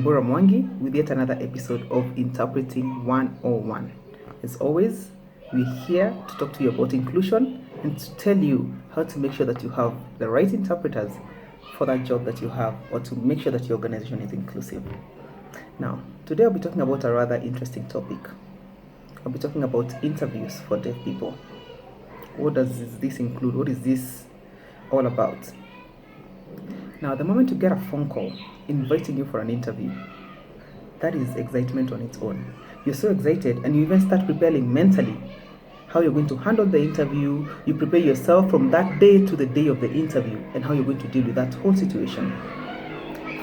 Deborah Mwangi with yet another episode of Interpreting 101. As always, we're here to talk to you about inclusion and to tell you how to make sure that you have the right interpreters for that job that you have, or to make sure that your organization is inclusive. Now, today I'll be talking about a rather interesting topic. I'll be talking about interviews for deaf people. What does this include? What is this all about? Now, the moment you get a phone call inviting you for an interview, that is excitement on its own. You're so excited, and you even start preparing mentally how you're going to handle the interview. You prepare yourself from that day to the day of the interview and how you're going to deal with that whole situation.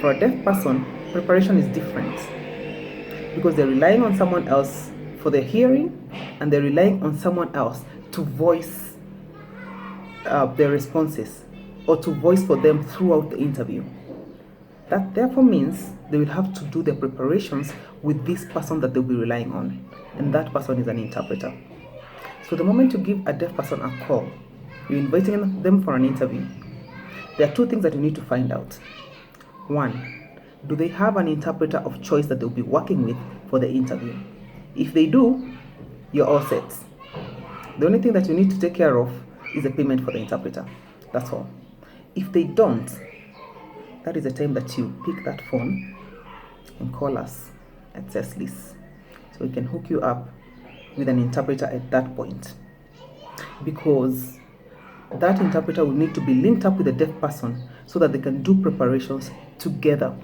For a deaf person, preparation is different because they're relying on someone else for their hearing, and they're relying on someone else to voice their responses, or to voice for them throughout the interview. That therefore means they will have to do their preparations with this person that they'll be relying on, and that person is an interpreter. So the moment you give a deaf person a call, you're inviting them for an interview, there are two things that you need to find out. One, do they have an interpreter of choice that they'll be working with for the interview? If they do, you're all set. The only thing that you need to take care of is the payment for the interpreter. That's all. If they don't, that is the time that you pick that phone and call us at Cecil's, so we can hook you up with an interpreter at that point, because that interpreter will need to be linked up with a deaf person so that they can do preparations together.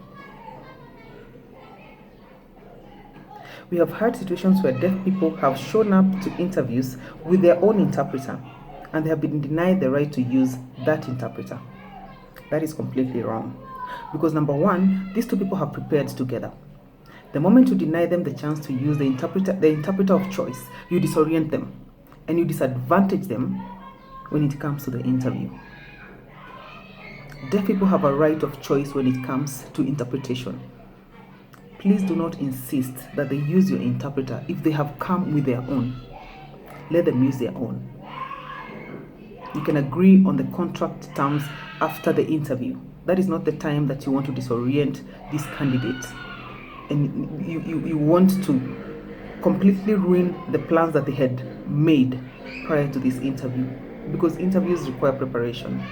We have had situations where deaf people have shown up to interviews with their own interpreter, and they have been denied the right to use that interpreter. That is completely wrong, because number one, these two people have prepared together. The moment you deny them the chance to use the interpreter of choice, you disorient them and you disadvantage them when it comes to the interview. Deaf people have a right of choice when it comes to interpretation. Please do not insist that they use your interpreter if they have come with their own. Let them use their own. You can agree on the contract terms after the interview. That is not the time that you want to disorient these candidates, and you want to completely ruin the plans that they had made prior to this interview, because interviews require preparation.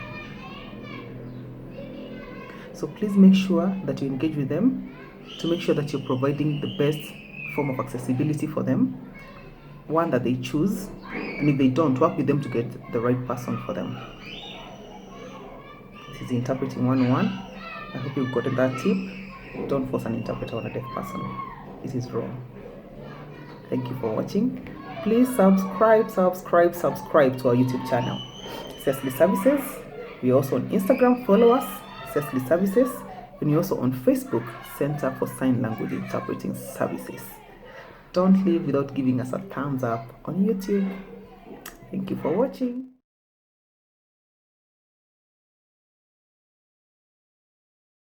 So please make sure that you engage with them to make sure that you're providing the best form of accessibility for them, one that they choose, and if they don't, work with them to get the right person for them. This is Interpreting 101. I hope you've gotten that tip. Don't force an interpreter on a deaf person. It is wrong. Thank you for watching. Please subscribe to our YouTube channel, Cecily Services. We're also on Instagram. Follow us, Cecily Services. And we're also on Facebook, Center for Sign Language Interpreting Services. Don't leave without giving us a thumbs up on YouTube. Thank you for watching.